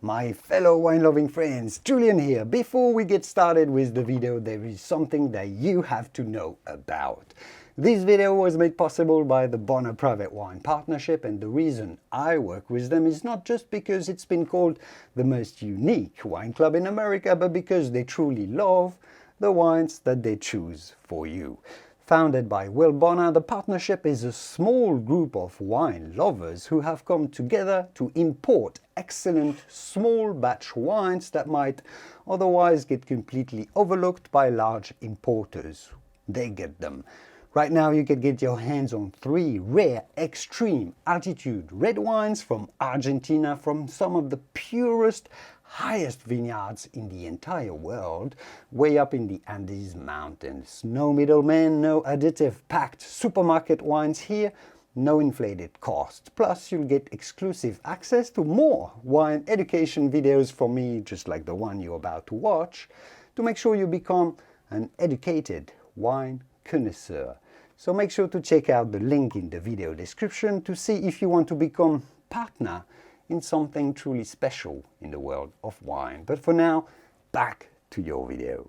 My fellow wine-loving friends, Julian here. Before we get started with the video, there is something that you have to know about. This video was made possible by the Bonner Private Wine Partnership, and the reason I work with them is not just because it's been called the most unique wine club in America, but because they truly love the wines that they choose for you. Founded by Will Bonner, the partnership is a small group of wine lovers who have come together to import excellent small batch wines that might otherwise get completely overlooked by large importers. They get them. Right now you can get your hands on 3 rare extreme altitude red wines from Argentina, from some of the purest, highest vineyards in the entire world, way up in the Andes Mountains. No middlemen, no additive packed supermarket wines here, no inflated cost. Plus you'll get exclusive access to more wine education videos from me, just like the one you're about to watch, to make sure you become an educated wine connoisseur. So make sure to check out the link in the video description to see if you want to become partner in something truly special in the world of wine. But for now, back to your video.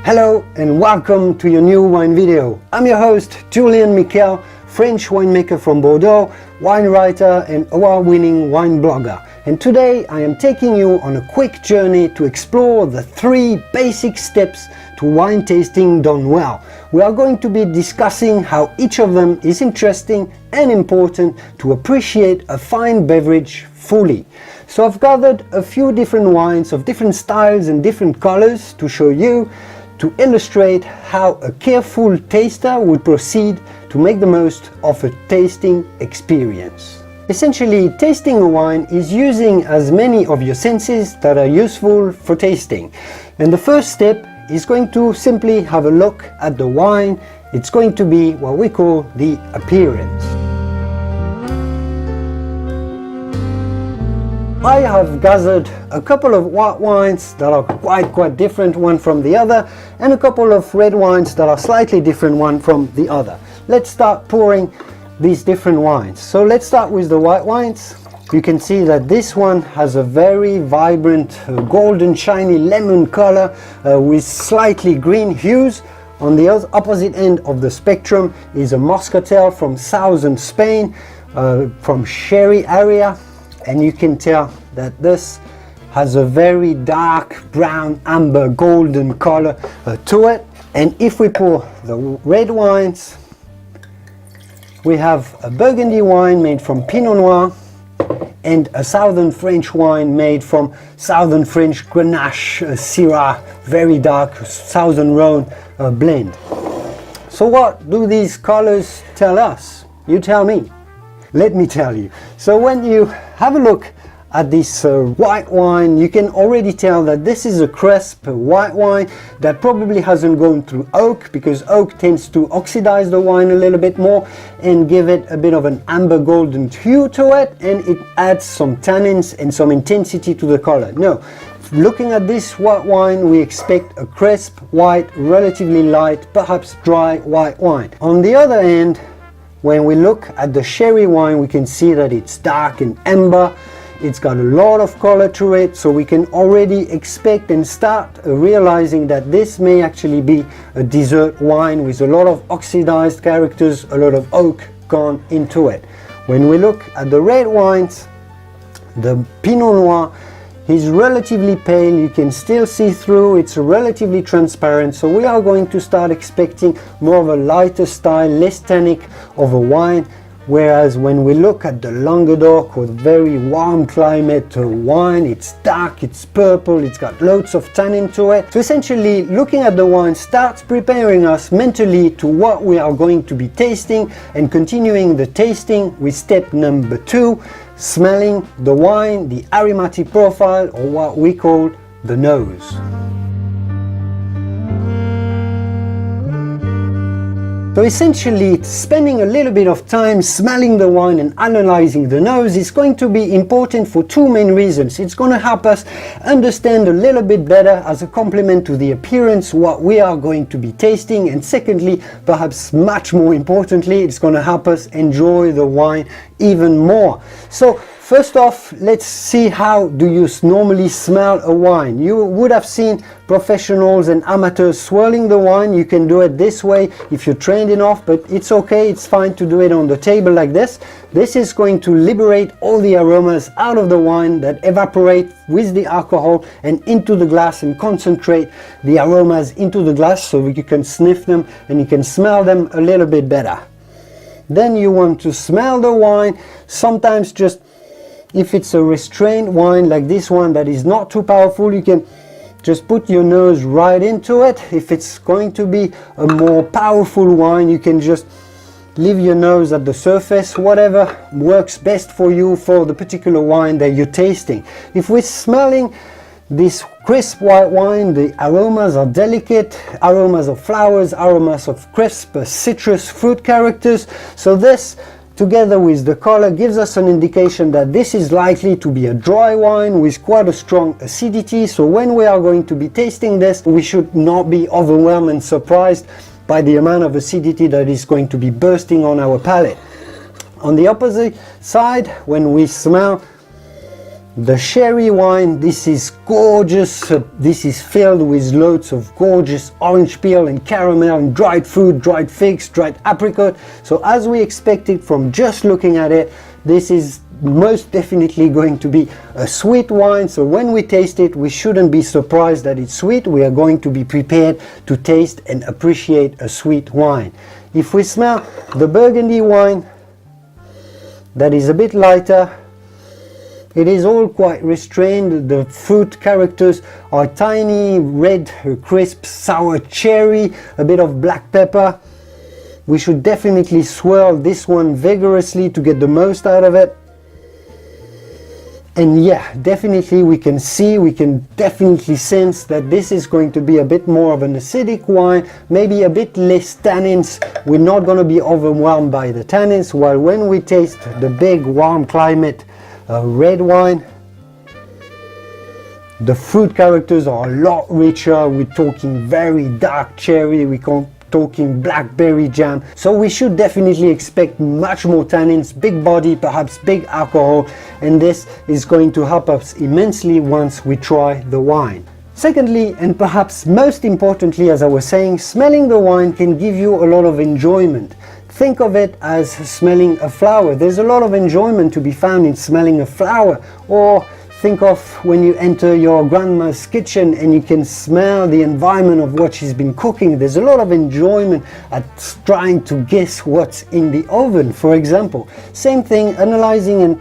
Hello and welcome to your new wine video. I'm your host, Julian Miquel, French winemaker from Bordeaux, wine writer and award-winning wine blogger. And today I am taking you on a quick journey to explore the 3 basic steps to wine tasting done well. We are going to be discussing how each of them is interesting and important to appreciate a fine beverage fully. So I've gathered a few different wines of different styles and different colors to show you, to illustrate how a careful taster would proceed to make the most of a tasting experience. Essentially, tasting a wine is using as many of your senses that are useful for tasting. And the first step is going to simply have a look at the wine. It's going to be what we call the appearance. I have gathered a couple of white wines that are quite different one from the other, and a couple of red wines that are slightly different one from the other. Let's start pouring these different wines. So let's start with the white wines. You can see that this one has a very vibrant golden shiny lemon color with slightly green hues. On the opposite end of the spectrum is a Muscatel from southern Spain, from Sherry area, and you can tell that this has a very dark brown amber golden color to it. And if we pour the red wines, we have a Burgundy wine made from Pinot Noir and a Southern French wine made from Southern French Grenache Syrah, very dark Southern Rhone blend. So what do these colors tell us? You tell me. Let me tell you. So when you have a look at this white wine, you can already tell that this is a crisp white wine that probably hasn't gone through oak, because oak tends to oxidize the wine a little bit more and give it a bit of an amber golden hue to it, and it adds some tannins and some intensity to the color. No, looking at this white wine, we expect a crisp white, relatively light, perhaps dry white wine. On the other hand, when we look at the sherry wine, we can see that it's dark and amber. It's got a lot of color to it, so we can already expect and start realizing that this may actually be a dessert wine with a lot of oxidized characters, a lot of oak gone into it. When we look at the red wines, the Pinot Noir is relatively pale, you can still see through, it's relatively transparent, so we are going to start expecting more of a lighter style, less tannic of a wine. Whereas when we look at the Languedoc, or very warm climate wine, it's dark, it's purple, it's got loads of tannin to it. So essentially, looking at the wine starts preparing us mentally to what we are going to be tasting, and continuing the tasting with step number 2, smelling the wine, the aromatic profile, or what we call the nose. So essentially, spending a little bit of time smelling the wine and analyzing the nose is going to be important for two main reasons. It's going to help us understand a little bit better as a complement to the appearance what we are going to be tasting, and secondly, perhaps much more importantly, it's going to help us enjoy the wine even more. So first off, let's see how do you normally smell a wine. You would have seen professionals and amateurs swirling the wine. You can do it this way if you're trained enough, but it's okay, it's fine to do it on the table like this. This is going to liberate all the aromas out of the wine that evaporate with the alcohol and into the glass, and concentrate the aromas into the glass so you can sniff them and you can smell them a little bit better. Then you want to smell the wine. Sometimes just if it's a restrained wine like this one that is not too powerful, you can just put your nose right into it. If it's going to be a more powerful wine, you can just leave your nose at the surface, whatever works best for you for the particular wine that you're tasting. If we're smelling this crisp white wine, the aromas are delicate, aromas of flowers, aromas of crisp citrus fruit characters. So this, together with the color, gives us an indication that this is likely to be a dry wine with quite a strong acidity. So when we are going to be tasting this, we should not be overwhelmed and surprised by the amount of acidity that is going to be bursting on our palate. On the opposite side, when we smell the sherry wine, this is gorgeous. This is filled with loads of gorgeous orange peel and caramel and dried fruit, dried figs, dried apricot. So as we expected from just looking at it, this is most definitely going to be a sweet wine. So when we taste it, we shouldn't be surprised that it's sweet. We are going to be prepared to taste and appreciate a sweet wine. If we smell the Burgundy wine, that is a bit lighter. It is all quite restrained. The fruit characters are tiny, red, crisp, sour cherry, a bit of black pepper. We should definitely swirl this one vigorously to get the most out of it. And yeah, definitely we can definitely sense that this is going to be a bit more of an acidic wine, maybe a bit less tannins. We're not going to be overwhelmed by the tannins, while when we taste the big warm climate red wine, the fruit characters are a lot richer. We're talking very dark cherry, we're talking blackberry jam. So we should definitely expect much more tannins, big body, perhaps big alcohol, and this is going to help us immensely once we try the wine. Secondly, and perhaps most importantly, as I was saying, smelling the wine can give you a lot of enjoyment. Think of it as smelling a flower. There's a lot of enjoyment to be found in smelling a flower. Or think of when you enter your grandma's kitchen and you can smell the environment of what she's been cooking. There's a lot of enjoyment at trying to guess what's in the oven, for example. Same thing, analyzing and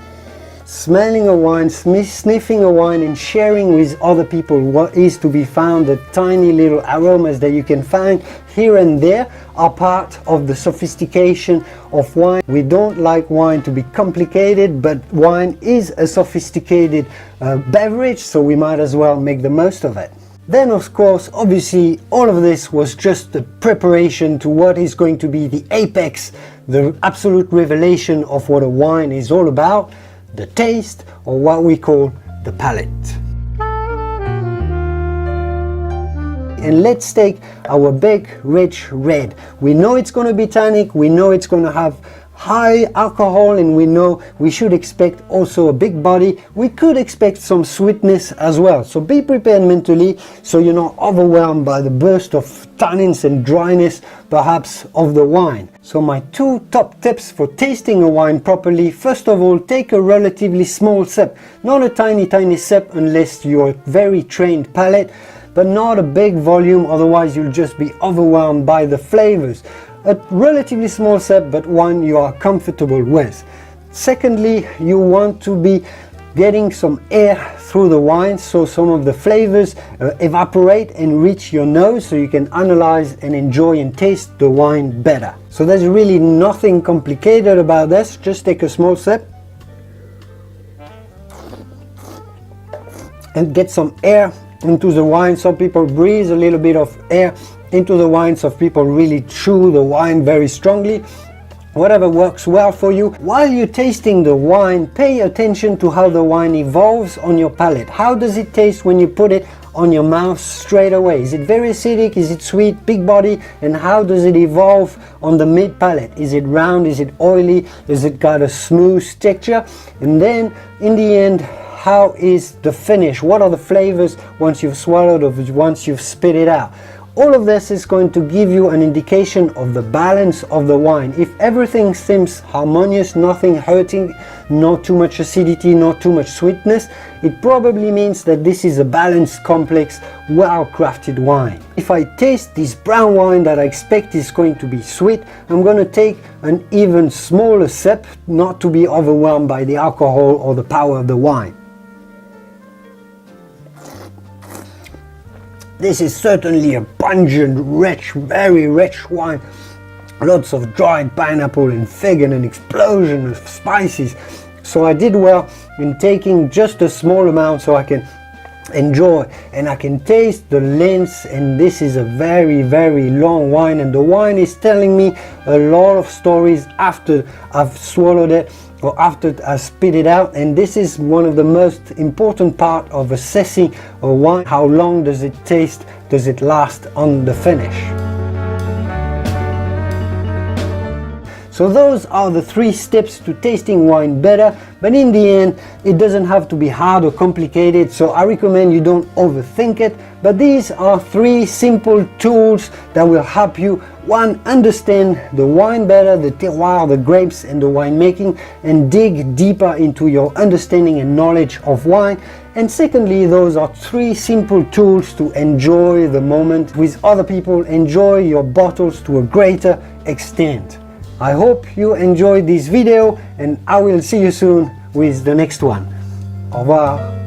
smelling a wine, sniffing a wine, and sharing with other people what is to be found. The tiny little aromas that you can find here and there are part of the sophistication of wine. We don't like wine to be complicated, but wine is a sophisticated beverage, so we might as well make the most of it. Then of course, obviously, all of this was just the preparation to what is going to be the apex, the absolute revelation of what a wine is all about, the taste, or what we call the palate. And let's take our big rich red. We know it's going to be tannic, we know it's going to have high alcohol, and we know we should expect also a big body. We could expect some sweetness as well. So be prepared mentally so you're not overwhelmed by the burst of tannins and dryness perhaps of the wine. So my two top tips for tasting a wine properly: first of all, take a relatively small sip, not a tiny sip unless you're a very trained palate, but not a big volume, otherwise you'll just be overwhelmed by the flavors. A relatively small sip, but one you are comfortable with. Secondly, you want to be getting some air through the wine, so some of the flavors evaporate and reach your nose, so you can analyze and enjoy and taste the wine better. So there's really nothing complicated about this. Just take a small sip and get some air into the wine. Some people breathe a little bit of air into the wine, so people really chew the wine very strongly. Whatever works well for you. While you're tasting the wine, pay attention to how the wine evolves on your palate. How does it taste when you put it on your mouth straight away? Is it very acidic? Is it sweet, big body? And how does it evolve on the mid palate? Is it round? Is it oily? Is it got a smooth texture? And then in the end, how is the finish? What are the flavors once you've swallowed or once you've spit it out? All of this is going to give you an indication of the balance of the wine. If everything seems harmonious, nothing hurting, not too much acidity, not too much sweetness, it probably means that this is a balanced, complex, well-crafted wine. If I taste this brown wine that I expect is going to be sweet, I'm going to take an even smaller sip, not to be overwhelmed by the alcohol or the power of the wine. This is certainly a pungent, rich, very rich wine. Lots of dried pineapple and fig and an explosion of spices. So I did well in taking just a small amount so I can enjoy and I can taste the length, and this is a very, very long wine, and the wine is telling me a lot of stories after I've swallowed it or after I spit it out. And this is one of the most important part of assessing a wine. How long does it taste? Does it last on the finish? So those are the 3 steps to tasting wine better, but in the end it doesn't have to be hard or complicated, so I recommend you don't overthink it. But these are 3 simple tools that will help you, 1, understand the wine better, the terroir, the grapes and the winemaking, and dig deeper into your understanding and knowledge of wine. And secondly, those are 3 simple tools to enjoy the moment with other people, enjoy your bottles to a greater extent. I hope you enjoyed this video, and I will see you soon with the next one. Au revoir.